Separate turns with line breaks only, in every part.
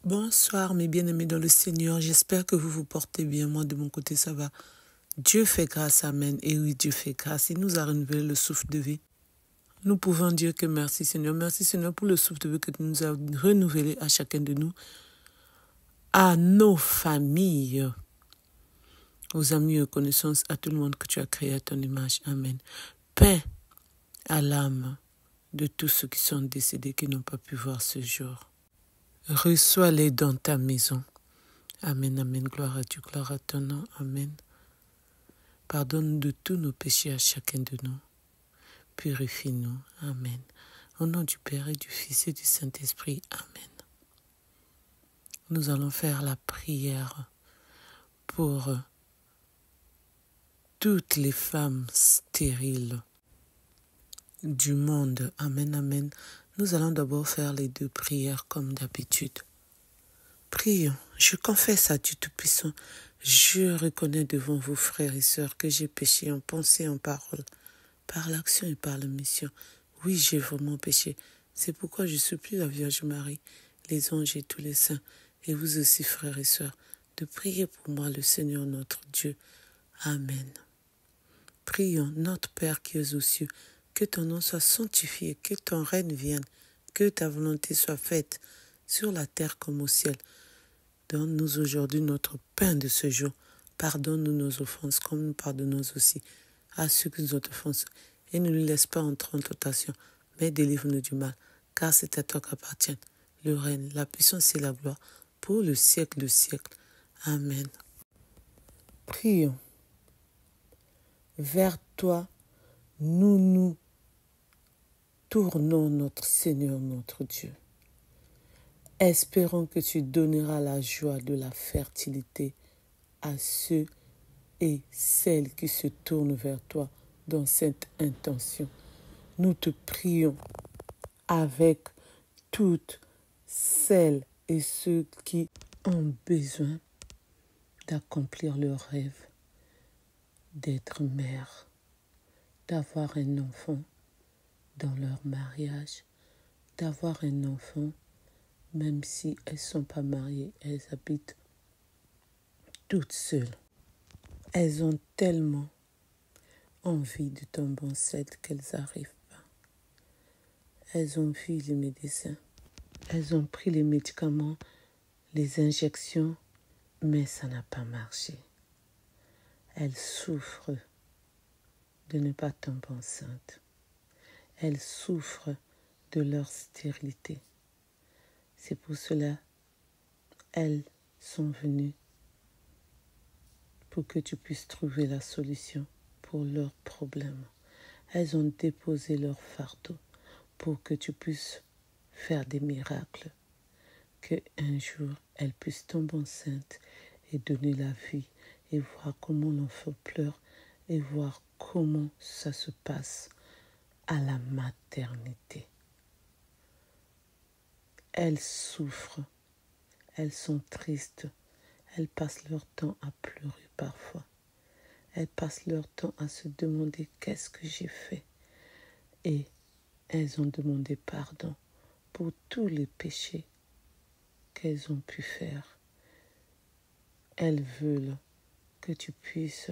Bonsoir mes bien-aimés dans le Seigneur, j'espère que vous vous portez bien, moi de mon côté ça va. Dieu fait grâce, amen, et oui Dieu fait grâce, il nous a renouvelé le souffle de vie. Nous pouvons dire que merci Seigneur pour le souffle de vie que tu nous as renouvelé à chacun de nous, à nos familles, aux amis et connaissances, à tout le monde que tu as créé à ton image, amen. Paix à l'âme de tous ceux qui sont décédés, qui n'ont pas pu voir ce jour. Reçois-les dans ta maison. Amen, amen, gloire à Dieu, gloire à ton nom, amen. Pardonne de tous nos péchés à chacun de nous. Purifie-nous, amen. Au nom du Père et du Fils et du Saint-Esprit, amen. Nous allons faire la prière pour toutes les femmes stériles du monde, amen, amen. Nous allons d'abord faire les deux prières comme d'habitude. Prions, je confesse à Dieu Tout-Puissant, je reconnais devant vous, frères et sœurs, que j'ai péché en pensée, en parole, par l'action et par l'omission. Oui, j'ai vraiment péché. C'est pourquoi je supplie la Vierge Marie, les anges et tous les saints, et vous aussi, frères et sœurs, de prier pour moi le Seigneur notre Dieu. Amen. Prions, notre Père qui es aux cieux, que ton nom soit sanctifié, que ton règne vienne, que ta volonté soit faite, sur la terre comme au ciel. Donne-nous aujourd'hui notre pain de ce jour. Pardonne-nous nos offenses, comme nous pardonnons aussi à ceux qui nous ont offensés. Et ne nous laisse pas entrer en tentation, mais délivre-nous du mal, car c'est à toi qu'appartiennent le règne, la puissance et la gloire, pour le siècle de siècle. Amen. Prions. Vers toi, nous nous tournons, notre Seigneur, notre Dieu. Espérons que tu donneras la joie de la fertilité à ceux et celles qui se tournent vers toi dans cette intention. Nous te prions avec toutes celles et ceux qui ont besoin d'accomplir leur rêve, d'être mère, d'avoir un enfant dans leur mariage, d'avoir un enfant même si elles ne sont pas mariées, elles habitent toutes seules. Elles ont tellement envie de tomber enceinte qu'elles n'arrivent pas. Elles ont vu les médecins, elles ont pris les médicaments, les injections, mais ça n'a pas marché. Elles souffrent de ne pas tomber enceinte. Elles souffrent de leur stérilité. C'est pour cela elles sont venues pour que tu puisses trouver la solution pour leurs problèmes. Elles ont déposé leur fardeau pour que tu puisses faire des miracles, qu'un jour elles puissent tomber enceintes et donner la vie et voir comment l'enfant pleure et voir comment ça se passe à la maternité. Elles souffrent, elles sont tristes, elles passent leur temps à pleurer parfois. Elles passent leur temps à se demander qu'est-ce que j'ai fait. Et elles ont demandé pardon pour tous les péchés qu'elles ont pu faire. Elles veulent que tu puisses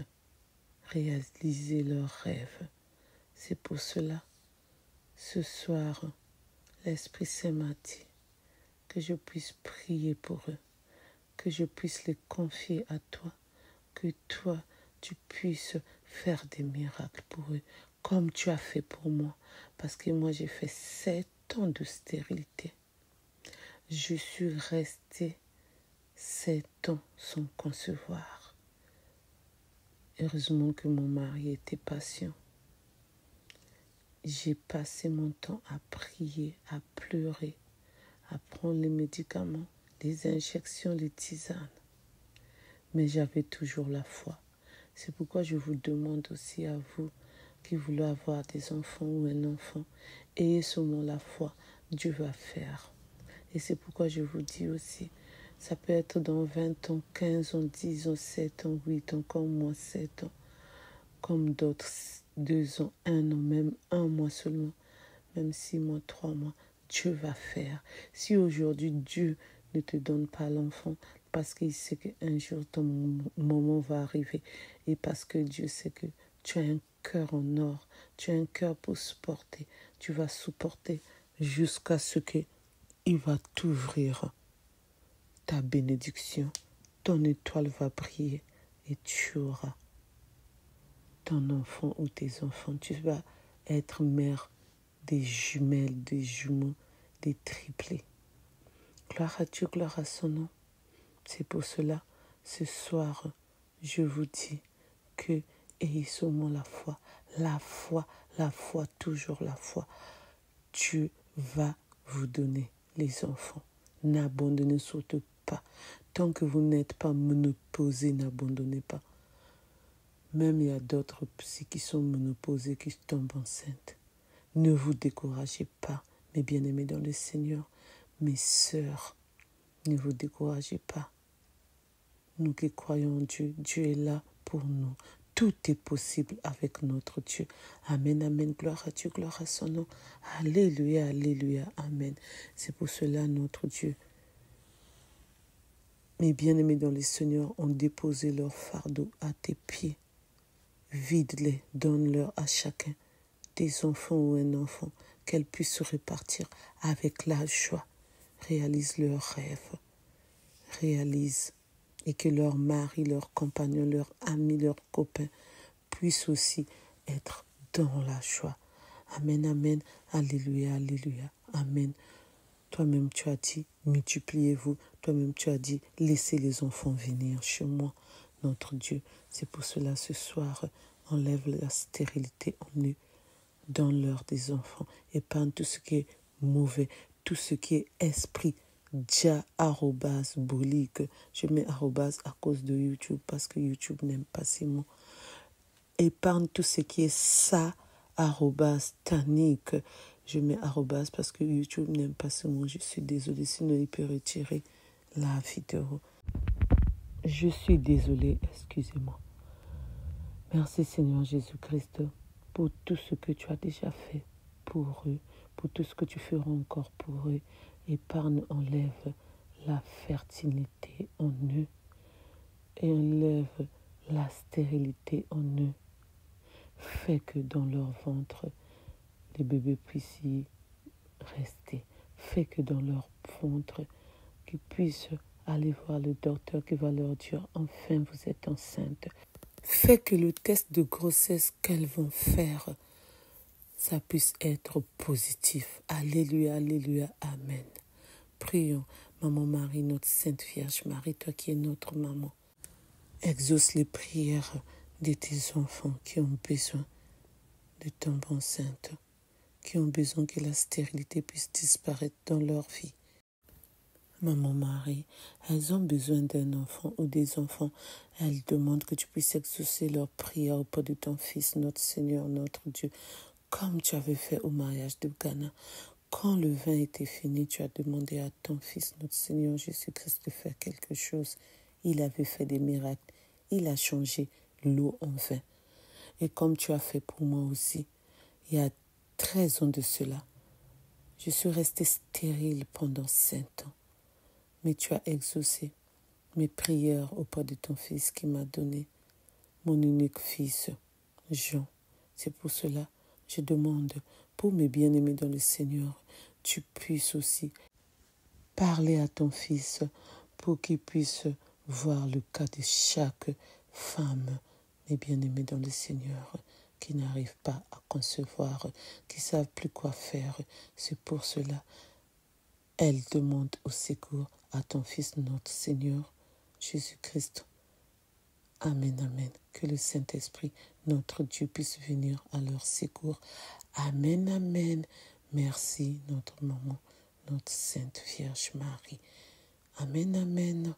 réaliser leurs rêves. C'est pour cela, ce soir, l'Esprit Saint m'a dit que je puisse prier pour eux, que je puisse les confier à toi, que toi, tu puisses faire des miracles pour eux, comme tu as fait pour moi. Parce que moi, j'ai fait 7 ans de stérilité. Je suis restée 7 ans sans concevoir. Heureusement que mon mari était patient. J'ai passé mon temps à prier, à pleurer, à prendre les médicaments, les injections, les tisanes. Mais j'avais toujours la foi. C'est pourquoi je vous demande aussi à vous qui voulez avoir des enfants ou un enfant, ayez seulement la foi, Dieu va faire. Et c'est pourquoi je vous dis aussi, ça peut être dans 20 ans, 15 ans, 10 ans, 7 ans, 8 ans, comme moi 7 ans, comme d'autres 2 ans, 1 an, même 1 mois seulement, même 6 mois, 3 mois, Dieu va faire. Si aujourd'hui Dieu ne te donne pas l'enfant parce qu'il sait qu'un jour ton moment va arriver et parce que Dieu sait que tu as un cœur en or, tu as un cœur pour supporter, tu vas supporter jusqu'à ce qu'il va t'ouvrir ta bénédiction. Ton étoile va briller et tu auras ton enfant ou tes enfants. Tu vas être mère des jumelles, des jumeaux, des triplés. Gloire à Dieu, gloire à son nom. C'est pour cela, ce soir, je vous dis que ayez seulement la foi, toujours la foi. Dieu va vous donner les enfants. N'abandonnez surtout pas. Tant que vous n'êtes pas ménopausé, n'abandonnez pas. Même il y a d'autres qui sont ménopausés, qui tombent enceintes. Ne vous découragez pas, mes bien-aimés dans le Seigneur. Mes sœurs, ne vous découragez pas. Nous qui croyons en Dieu, Dieu est là pour nous. Tout est possible avec notre Dieu. Amen, amen. Gloire à Dieu, gloire à son nom. Alléluia, alléluia, amen. C'est pour cela notre Dieu. Mes bien-aimés dans le Seigneur ont déposé leur fardeau à tes pieds. Vide-les, donne-leur à chacun des enfants ou un enfant, qu'elles puissent se répartir avec la joie. Réalise leurs rêves. Réalise. Et que leur mari, leurs compagnons, leurs amis, leurs copains puissent aussi être dans la joie. Amen, amen. Alléluia, alléluia. Amen. Toi-même, tu as dit, multipliez-vous. Toi-même, tu as dit, laissez les enfants venir chez moi, notre Dieu. C'est pour cela, ce soir, enlève la stérilité en eux. Donne-leur des enfants. Épargne tout ce qui est mauvais, tout ce qui est esprit. Dia arrobas bolique. Je mets arrobas à cause de YouTube parce que YouTube n'aime pas ces mots. Épargne tout ce qui est ça arrobas tanique. Je mets arrobas parce que YouTube n'aime pas ce mot. Je suis désolée, sinon il peut retirer la vidéo. Je suis désolée, excusez-moi. Merci Seigneur Jésus-Christ pour tout ce que tu as déjà fait pour eux, pour tout ce que tu feras encore pour eux. Épargne, enlève la fertilité en eux et enlève la stérilité en eux. Fais que dans leur ventre, les bébés puissent y rester. Fais que dans leur ventre, qu'ils puissent aller voir le docteur qui va leur dire « Enfin, vous êtes enceinte ». Fais que le test de grossesse qu'elles vont faire, ça puisse être positif. Alléluia, alléluia, amen. Prions, Maman Marie, notre Sainte Vierge Marie, toi qui es notre maman. Exauce les prières de tes enfants qui ont besoin de tomber enceinte, qui ont besoin que la stérilité puisse disparaître dans leur vie. Maman Marie, elles ont besoin d'un enfant ou des enfants. Elles demandent que tu puisses exaucer leurs prières auprès de ton Fils, notre Seigneur, notre Dieu, comme tu avais fait au mariage de Cana. Quand le vin était fini, tu as demandé à ton Fils, notre Seigneur Jésus-Christ, de faire quelque chose. Il avait fait des miracles. Il a changé l'eau en vin. Et comme tu as fait pour moi aussi, il y a 13 ans de cela, je suis restée stérile pendant 5 ans. Mais tu as exaucé mes prières auprès de ton Fils qui m'a donné mon unique fils, Jean. C'est pour cela que je demande pour mes bien-aimés dans le Seigneur, tu puisses aussi parler à ton Fils pour qu'il puisse voir le cas de chaque femme, mes bien-aimés dans le Seigneur, qui n'arrivent pas à concevoir, qui ne savent plus quoi faire. C'est pour cela elle demande au secours à ton Fils, notre Seigneur, Jésus-Christ. Amen, amen. Que le Saint-Esprit, notre Dieu, puisse venir à leur secours. Amen, amen. Merci, notre maman, notre Sainte Vierge Marie. Amen, amen.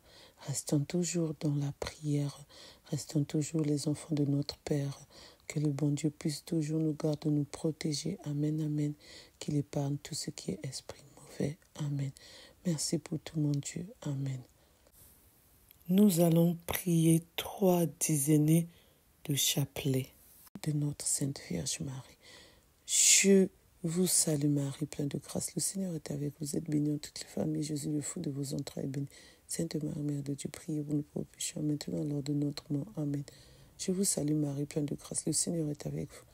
Restons toujours dans la prière. Restons toujours les enfants de notre Père. Que le bon Dieu puisse toujours nous garder, nous protéger. Amen, amen. Qu'il épargne tout ce qui est esprit mauvais. Amen. Merci pour tout, mon Dieu. Amen. Nous allons prier 3 dizaines de chapelet de notre Sainte Vierge Marie. Je vous salue Marie, pleine de grâce, le Seigneur est avec vous. Vous êtes bénie en toutes les femmes, et Jésus, le fruit de vos entrailles, est béni. Sainte Marie, Mère de Dieu, priez pour nous pauvres pécheurs, maintenant à l'heure de notre mort. Amen. Je vous salue Marie, pleine de grâce, le Seigneur est avec vous.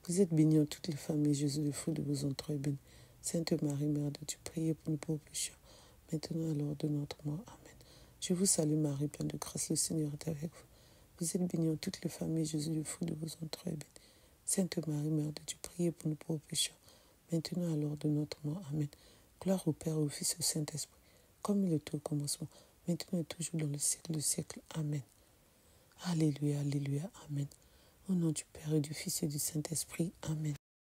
Vous êtes bénie en toutes les femmes, et Jésus, le fruit de vos entrailles, est béni. Sainte Marie, Mère de Dieu, priez pour nous pauvres pécheurs, maintenant à l'heure de notre mort. Amen. Je vous salue Marie, pleine de grâce, le Seigneur est avec vous. Vous êtes bénie en toutes les femmes, et Jésus, le fruit de vos entrailles, est béni. Sainte Marie, Mère de Dieu, priez pour nous pauvres pécheurs, maintenant à l'heure de notre mort. Amen. Gloire au Père, au Fils et au Saint-Esprit, comme il était au commencement, maintenant et toujours dans le siècle des siècles. Amen. Alléluia, alléluia, amen. Au nom du Père et du Fils et du Saint-Esprit. Amen.